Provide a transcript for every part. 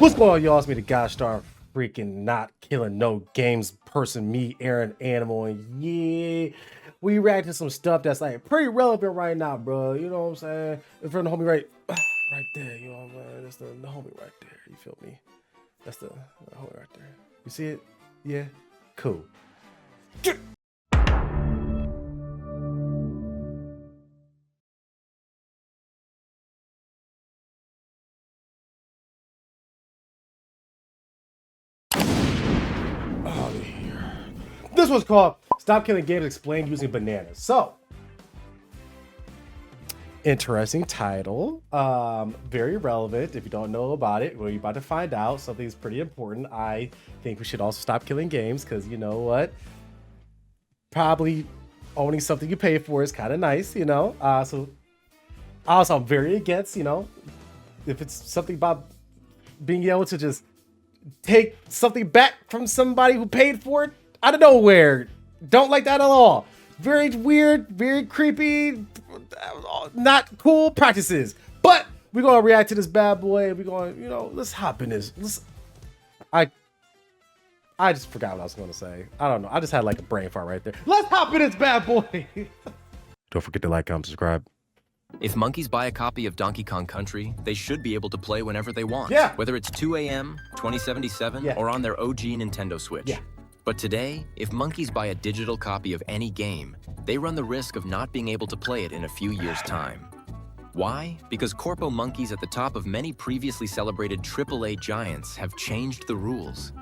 What's going on, y'all? It's me, the gosh darn freaking not killing no games person, me, Aaron Animal, and yeah, we react to some stuff that's like pretty relevant right now, bro. You know what I'm saying? In front of the homie right there, you know what I'm saying? That's the homie right there. You feel me? That's the homie right there. You see it? Yeah, cool. Oh, here. This was called Stop Killing Games Explained Using Bananas. So, interesting title. Very relevant. If you don't know about it, well, you're about to find out. Something's pretty important. I think we should also stop killing games because you know what? Probably owning something you pay for is kind of nice, you know? So, also, I'm very against, you know, if it's something about being able to just take something back from somebody who paid for it out of nowhere. Don't like that at all. Very weird, very creepy, not cool practices. But we're gonna react to this bad boy. We're going, you know, let's hop in this. I just forgot what I was gonna say. I don't know. I just had like a brain fart right there. Let's hop in this bad boy. Don't forget to like, comment, subscribe. If monkeys buy a copy of Donkey Kong Country, they should be able to play whenever they want. Yeah. Whether it's 2 a.m., 2077, or on their OG Nintendo Switch. Yeah. But today, if monkeys buy a digital copy of any game, they run the risk of not being able to play it in a few years' time. Why? Because corpo monkeys at the top of many previously celebrated AAA giants have changed the rules.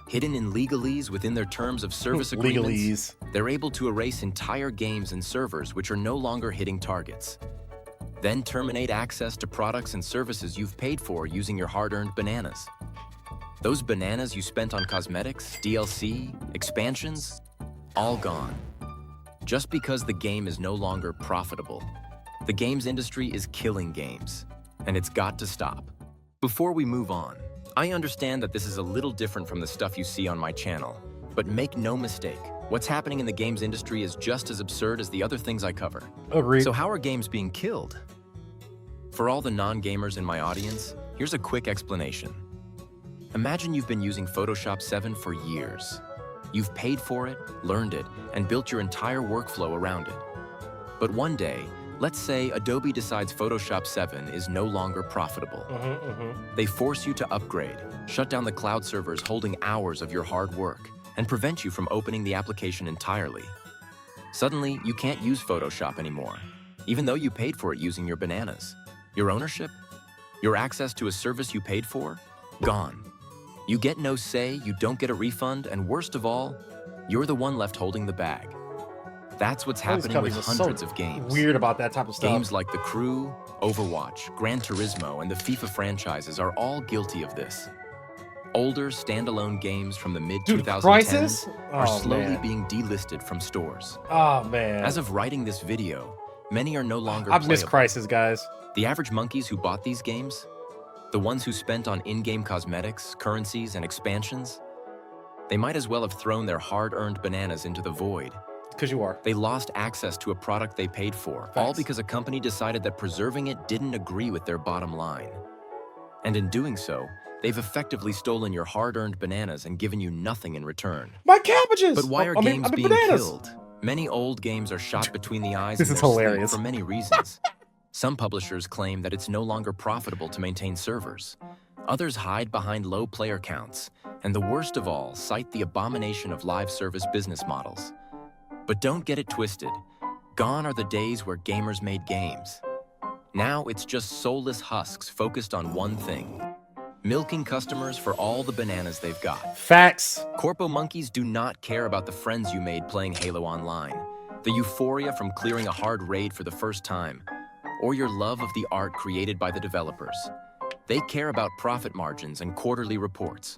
Hidden in legalese within their terms of service agreements, they're able to erase entire games and servers which are no longer hitting targets. Then terminate access to products and services you've paid for using your hard-earned bananas. Those bananas you spent on cosmetics, DLC, expansions, all gone. Just because the game is no longer profitable. The games industry is killing games, and it's got to stop. Before we move on, I understand that this is a little different from the stuff you see on my channel, but make no mistake, what's happening in the games industry is just as absurd as the other things I cover. Agreed. So how are games being killed? For all the non-gamers in my audience, here's a quick explanation. Imagine you've been using Photoshop 7 for years. You've paid for it, learned it, and built your entire workflow around it. But one day, let's say Adobe decides Photoshop 7 is no longer profitable. They force you to upgrade, shut down the cloud servers holding hours of your hard work, and prevent you from opening the application entirely. Suddenly, you can't use Photoshop anymore, even though you paid for it using your bananas. Your ownership? Your access to a service you paid for? Gone. You get no say, you don't get a refund, and worst of all, you're the one left holding the bag. That's what's happening with hundreds of games. Weird about that type of stuff. Games like The Crew, Overwatch, Gran Turismo, and the FIFA franchises are all guilty of this. Older, standalone games from the mid-2010s are slowly being delisted from stores. Oh, man. As of writing this video, many are no longer I've missed Crysis, guys. The average monkeys who bought these games, the ones who spent on in-game cosmetics, currencies, and expansions, they might as well have thrown their hard-earned bananas into the void. Because you are. They lost access to a product they paid for, all because a company decided that preserving it didn't agree with their bottom line. And in doing so, they've effectively stolen your hard-earned bananas and given you nothing in return. My cabbages! But why are games being killed? Many old games are shot between the eyes. This is hilarious. For many reasons. Some publishers claim that it's no longer profitable to maintain servers. Others hide behind low player counts. And the worst of all, cite the abomination of live service business models. But don't get it twisted. Gone are the days where gamers made games. Now it's just soulless husks focused on one thing. Milking customers for all the bananas they've got. Facts. Corpo monkeys do not care about the friends you made playing Halo Online, the euphoria from clearing a hard raid for the first time, or your love of the art created by the developers. They care about profit margins and quarterly reports.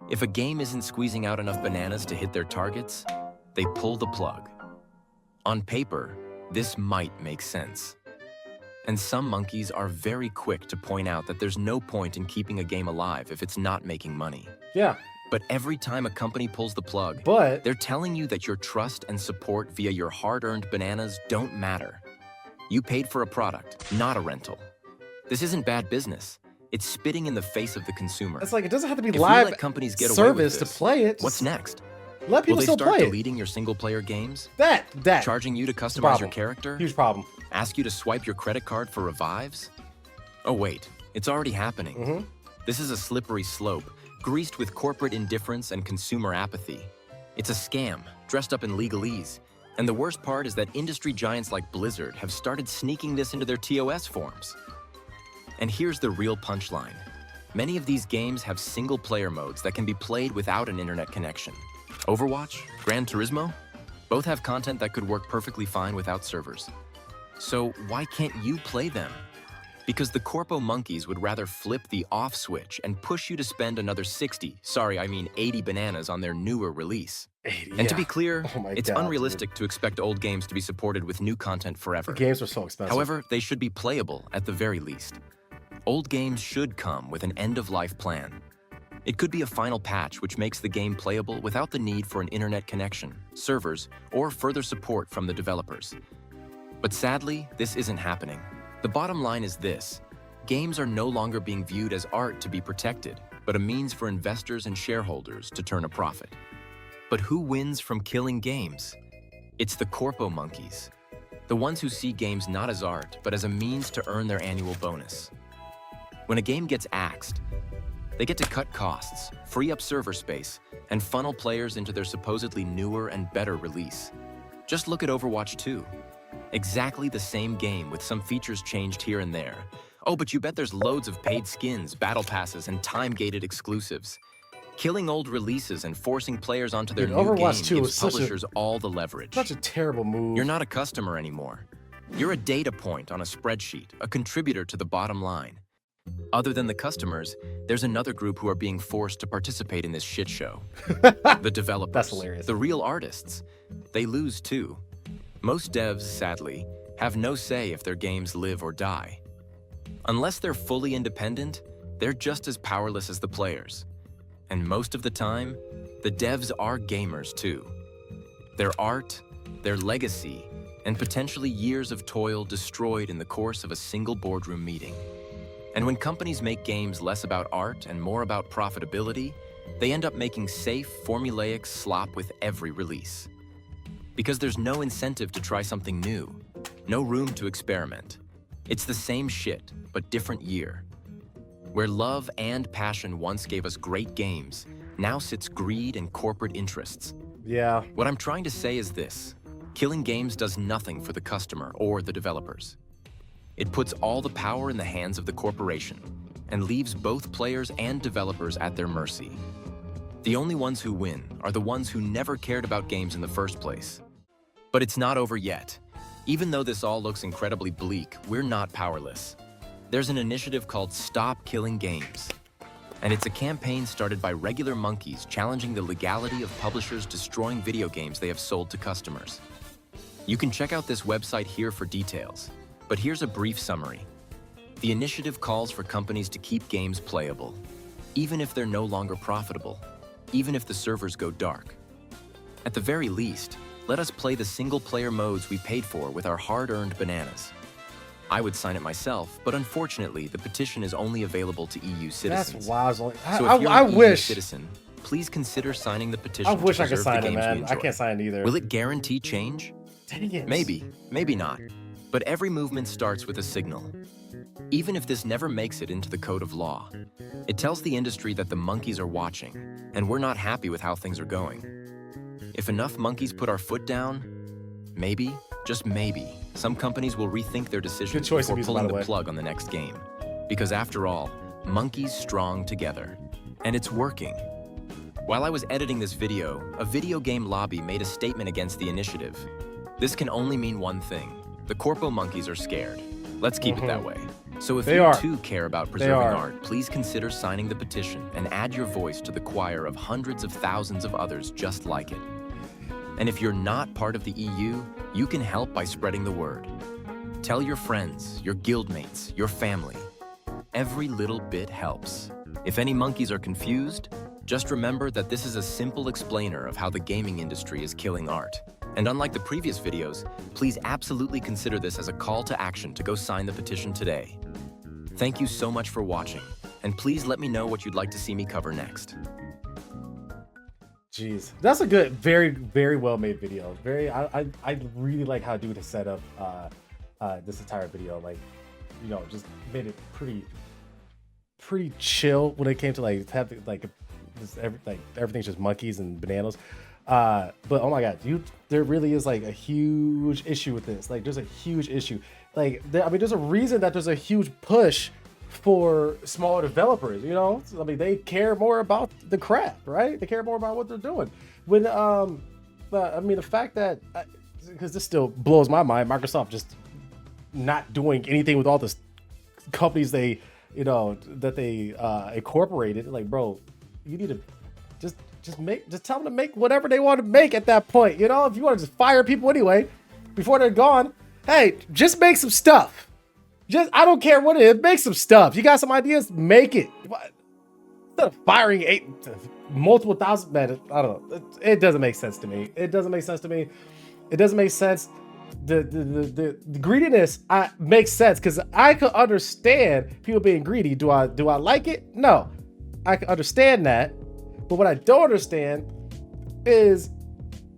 If a game isn't squeezing out enough bananas to hit their targets, they pull the plug. On paper, this might make sense. And some monkeys are very quick to point out that there's no point in keeping a game alive if it's not making money. Yeah. But every time a company pulls the plug, they're telling you that your trust and support via your hard-earned bananas don't matter. You paid for a product, not a rental. This isn't bad business. It's spitting in the face of the consumer. It's like, it doesn't have to be If we live let companies get away service with to this, play it. what's Just next? let Will people they still start play it. deleting your single-player games? That. Charging you to customize your problem. character? Huge problem. Ask you to swipe your credit card for revives? Oh wait, it's already happening. This is a slippery slope, greased with corporate indifference and consumer apathy. It's a scam, dressed up in legalese. And the worst part is that industry giants like Blizzard have started sneaking this into their TOS forms. And here's the real punchline. Many of these games have single-player modes that can be played without an internet connection. Overwatch, Gran Turismo, both have content that could work perfectly fine without servers. So why can't you play them? Because the corpo monkeys would rather flip the off switch and push you to spend another 80 bananas on their newer release. 80, And to yeah. be clear, Oh my it's God, unrealistic to expect old games to be supported with new content forever. Games are so expensive. However, they should be playable at the very least. Old games should come with an end-of-life plan. It could be a final patch which makes the game playable without the need for an internet connection, servers, or further support from the developers. But sadly, this isn't happening. The bottom line is this: games are no longer being viewed as art to be protected, but a means for investors and shareholders to turn a profit. But who wins from killing games? It's the corpo monkeys, the ones who see games not as art, but as a means to earn their annual bonus. When a game gets axed, they get to cut costs, free up server space, and funnel players into their supposedly newer and better release. Just look at Overwatch 2. Exactly the same game with some features changed here and there. Oh, but you bet there's loads of paid skins, battle passes, and time-gated exclusives. Killing old releases and forcing players onto their new Overwatch game 2 gives was such publishers all the leverage. Such a terrible move. You're not a customer anymore. You're a data point on a spreadsheet, a contributor to the bottom line. Other than the customers, there's another group who are being forced to participate in this shit show. The developers. That's hilarious. The real artists. They lose too. Most devs, sadly, have no say if their games live or die. Unless they're fully independent, they're just as powerless as the players. And most of the time, the devs are gamers too. Their art, their legacy, and potentially years of toil destroyed in the course of a single boardroom meeting. And when companies make games less about art and more about profitability, they end up making safe, formulaic slop with every release. Because there's no incentive to try something new, no room to experiment. It's the same shit, but different year. Where love and passion once gave us great games, now sits greed and corporate interests. Yeah. What I'm trying to say is this: killing games does nothing for the customer or the developers. It puts all the power in the hands of the corporation and leaves both players and developers at their mercy. The only ones who win are the ones who never cared about games in the first place. But it's not over yet. Even though this all looks incredibly bleak, we're not powerless. There's an initiative called Stop Killing Games. And it's a campaign started by regular monkeys challenging the legality of publishers destroying video games they have sold to customers. You can check out this website here for details, but here's a brief summary. The initiative calls for companies to keep games playable, even if they're no longer profitable, even if the servers go dark. At the very least, let us play the single-player modes we paid for with our hard-earned bananas. I would sign it myself, but unfortunately, the petition is only available to EU citizens. That's wild. So if you're I an EU wish. citizen, please consider signing the petition. I wish to I could preserve sign the it, games we man. I enjoy. can't sign it either. Will it guarantee change? Dang it. Maybe, maybe not. But every movement starts with a signal. Even if this never makes it into the code of law, it tells the industry that the monkeys are watching, and we're not happy with how things are going. If enough monkeys put our foot down, maybe, just maybe, some companies will rethink their decisions Good choice before of music, by pulling the the way. plug on the next game. Because after all, monkeys strong together. And it's working. While I was editing this video, a video game lobby made a statement against the initiative. This can only mean one thing. The corpo monkeys are scared. Let's keep it that way. So if They you are. too care about preserving are. art, please consider signing the petition and add your voice to the choir of hundreds of thousands of others just like it. And if you're not part of the EU, you can help by spreading the word. Tell your friends, your guildmates, your family. Every little bit helps. If any monkeys are confused, just remember that this is a simple explainer of how the gaming industry is killing art. And unlike the previous videos, please absolutely consider this as a call to action to go sign the petition today. Thank you so much for watching. and please let me know what you'd like to see me cover next. Jeez, that's a good, very, very well made video. I really like how dude has set up this entire video. Like, you know, just made it pretty chill when it came to like everything's just monkeys and bananas. But oh my god, dude, there really is like a huge issue with this. Like, there's a huge issue. Like, I mean, there's a reason that there's a huge push for smaller developers, you know. I mean, they care more about the craft, right? They care more about what they're doing. When but I mean, the fact that, because this still blows my mind, Microsoft just not doing anything with all the companies they, you know, that they incorporated. Like, bro, you need to just tell them to make whatever they want to make at that point. You know, if you want to just fire people anyway before they're gone, hey, just make some stuff. Just, I don't care what it is, make some stuff. You got some ideas, make it. Instead of firing multiple thousand men, I don't know. It doesn't make sense to me. It doesn't make sense to me. It doesn't make sense. The greediness makes sense, because I could understand people being greedy. Do I like it? No, I can understand that. But what I don't understand is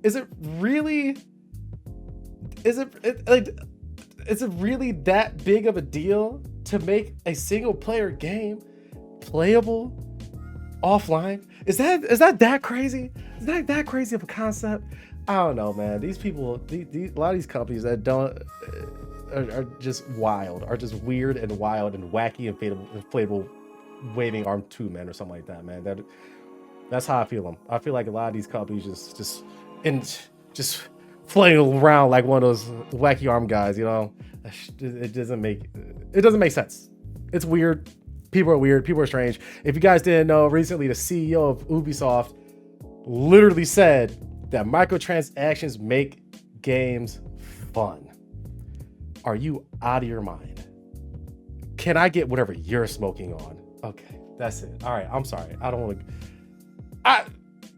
it really that big of a deal to make a single player game playable offline? Is that crazy? Is that crazy of a concept? I don't know, man. These people, a lot of these companies that don't are just wild, are just weird and wild and wacky and inflatable waving arm two men or something like that, man. That's how I feel them. I feel like a lot of these companies just flailing around like one of those wacky arm guys, you know. It doesn't make sense. It's weird. People are weird. People are strange. If you guys didn't know, recently the CEO of Ubisoft literally said that microtransactions make games fun. Are you out of your mind? Can I get whatever you're smoking on? Okay, that's it. All right, I'm sorry. I don't want to.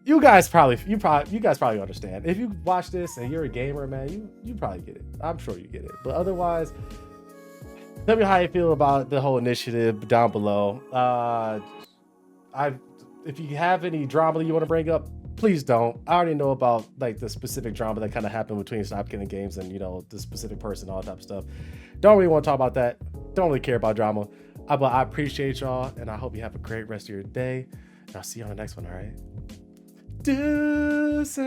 You guys probably understand. If you watch this and you're a gamer, man, you probably get it. I'm sure you get it. But otherwise, tell me how you feel about the whole initiative down below. If you have any drama that you want to bring up, please don't. I already know about like the specific drama that kind of happened between Stop Killing Games and, you know, the specific person, all that type of stuff. Don't really want to talk about that. Don't really care about drama. But I appreciate y'all, and I hope you have a great rest of your day. And I'll see you on the next one, all right? Deuces.